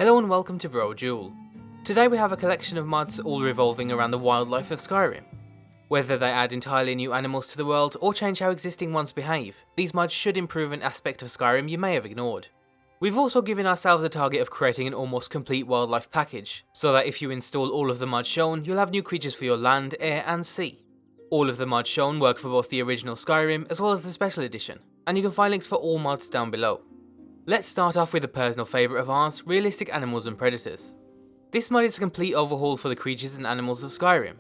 Hello and welcome to Brodual. Today we have a collection of mods all revolving around the wildlife of Skyrim. Whether they add entirely new animals to the world or change how existing ones behave, these mods should improve an aspect of Skyrim you may have ignored. We've also given ourselves a target of creating an almost complete wildlife package, so that if you install all of the mods shown, you'll have new creatures for your land, air and sea. All of the mods shown work for both the original Skyrim as well as the special edition, and you can find links for all mods down below. Let's start off with a personal favourite of ours, realistic animals and predators. This mod is a complete overhaul for the creatures and animals of Skyrim.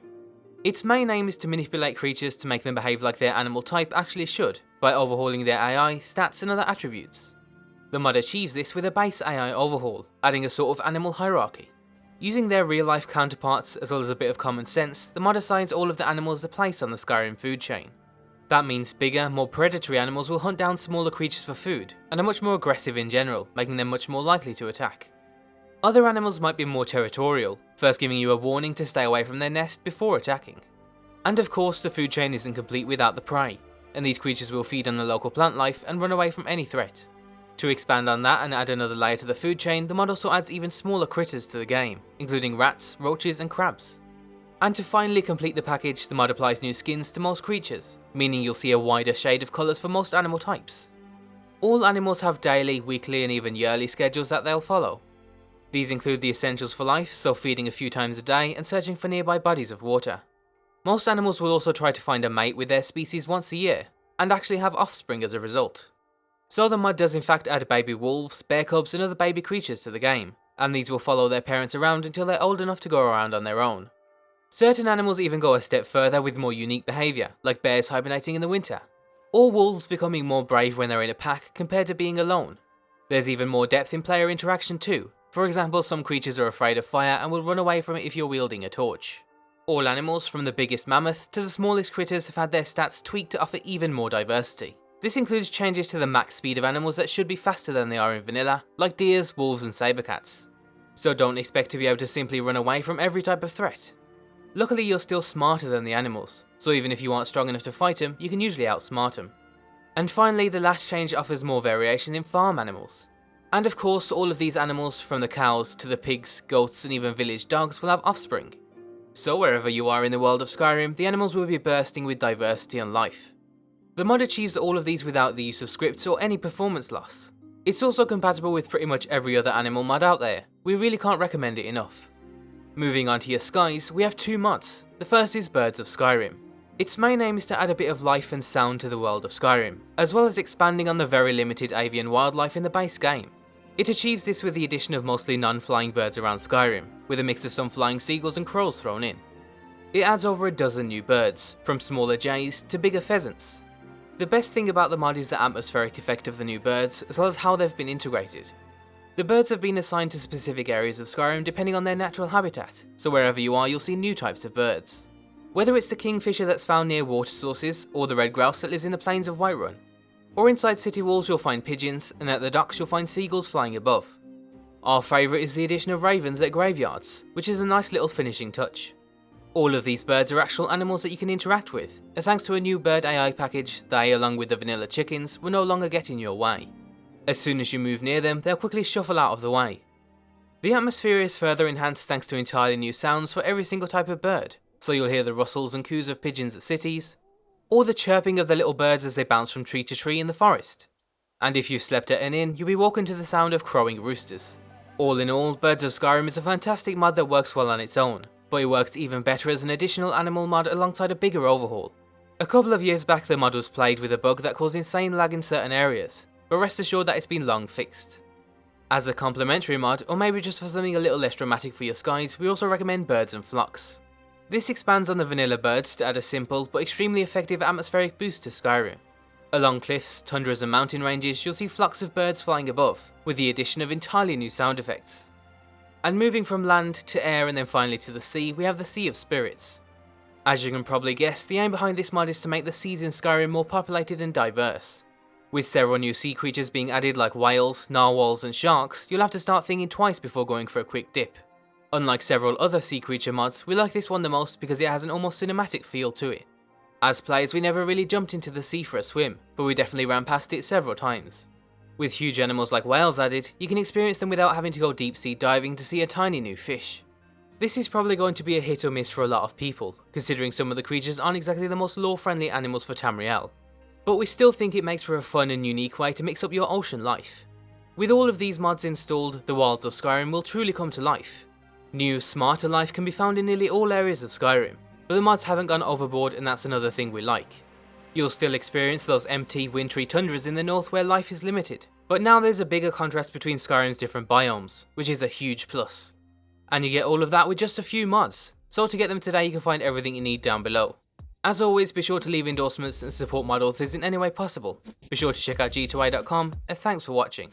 Its main aim is to manipulate creatures to make them behave like their animal type actually should, by overhauling their AI, stats and other attributes. The mod achieves this with a base AI overhaul, adding a sort of animal hierarchy. Using their real life counterparts as well as a bit of common sense, the mod assigns all of the animals a place on the Skyrim food chain. That means bigger, more predatory animals will hunt down smaller creatures for food, and are much more aggressive in general, making them much more likely to attack. Other animals might be more territorial, first giving you a warning to stay away from their nest before attacking. And of course the food chain isn't complete without the prey, and these creatures will feed on the local plant life and run away from any threat. To expand on that and add another layer to the food chain, the mod also adds even smaller critters to the game, including rats, roaches and crabs. And to finally complete the package, the mod applies new skins to most creatures, meaning you'll see a wider shade of colours for most animal types. All animals have daily, weekly and even yearly schedules that they'll follow. These include the essentials for life, so feeding a few times a day and searching for nearby bodies of water. Most animals will also try to find a mate with their species once a year, and actually have offspring as a result. So the mod does in fact add baby wolves, bear cubs and other baby creatures to the game, and these will follow their parents around until they're old enough to go around on their own. Certain animals even go a step further with more unique behaviour, like bears hibernating in the winter, or wolves becoming more brave when they're in a pack compared to being alone. There's even more depth in player interaction too. For example, some creatures are afraid of fire and will run away from it if you're wielding a torch. All animals, from the biggest mammoth to the smallest critters, have had their stats tweaked to offer even more diversity. This includes changes to the max speed of animals that should be faster than they are in vanilla, like deers, wolves and sabercats. So don't expect to be able to simply run away from every type of threat. Luckily you're still smarter than the animals, so even if you aren't strong enough to fight them, you can usually outsmart them. And finally, the last change offers more variation in farm animals. And of course, all of these animals, from the cows to the pigs, goats and even village dogs, will have offspring. So wherever you are in the world of Skyrim, the animals will be bursting with diversity and life. The mod achieves all of these without the use of scripts or any performance loss. It's also compatible with pretty much every other animal mod out there. We really can't recommend it enough. Moving on to your skies, we have two mods. The first is Birds of Skyrim. Its main aim is to add a bit of life and sound to the world of Skyrim, as well as expanding on the very limited avian wildlife in the base game. It achieves this with the addition of mostly non-flying birds around Skyrim, with a mix of some flying seagulls and crows thrown in. It adds over a dozen new birds, from smaller jays to bigger pheasants. The best thing about the mod is the atmospheric effect of the new birds, as well as how they've been integrated. The birds have been assigned to specific areas of Skyrim depending on their natural habitat, so wherever you are you'll see new types of birds. Whether it's the kingfisher that's found near water sources, or the red grouse that lives in the plains of Whiterun. Or inside city walls you'll find pigeons, and at the docks you'll find seagulls flying above. Our favourite is the addition of ravens at graveyards, which is a nice little finishing touch. All of these birds are actual animals that you can interact with, and thanks to a new bird AI package, they, along with the vanilla chickens, will no longer get in your way. As soon as you move near them, they'll quickly shuffle out of the way. The atmosphere is further enhanced thanks to entirely new sounds for every single type of bird, so you'll hear the rustles and coos of pigeons at cities, or the chirping of the little birds as they bounce from tree to tree in the forest. And if you've slept at an inn, you'll be woken to the sound of crowing roosters. All in all, Birds of Skyrim is a fantastic mod that works well on its own, but it works even better as an additional animal mod alongside a bigger overhaul. A couple of years back the mod was plagued with a bug that caused insane lag in certain areas, but rest assured that it's been long fixed. As a complementary mod, or maybe just for something a little less dramatic for your skies, we also recommend Birds and Flocks. This expands on the vanilla birds to add a simple but extremely effective atmospheric boost to Skyrim. Along cliffs, tundras and mountain ranges you'll see flocks of birds flying above, with the addition of entirely new sound effects. And moving from land to air and then finally to the sea, we have the Sea of Spirits. As you can probably guess, the aim behind this mod is to make the seas in Skyrim more populated and diverse. With several new sea creatures being added like whales, narwhals and sharks, you'll have to start thinking twice before going for a quick dip. Unlike several other sea creature mods, we like this one the most because it has an almost cinematic feel to it. As players we never really jumped into the sea for a swim, but we definitely ran past it several times. With huge animals like whales added, you can experience them without having to go deep sea diving to see a tiny new fish. This is probably going to be a hit or miss for a lot of people, considering some of the creatures aren't exactly the most lore-friendly animals for Tamriel. But we still think it makes for a fun and unique way to mix up your ocean life. With all of these mods installed, the wilds of Skyrim will truly come to life. New, smarter life can be found in nearly all areas of Skyrim, but the mods haven't gone overboard, and that's another thing we like. You'll still experience those empty, wintry tundras in the north where life is limited, but now there's a bigger contrast between Skyrim's different biomes, which is a huge plus. And you get all of that with just a few mods, so to get them today you can find everything you need down below. As always, be sure to leave endorsements and support mod authors in any way possible. Be sure to check out g2a.com, and thanks for watching.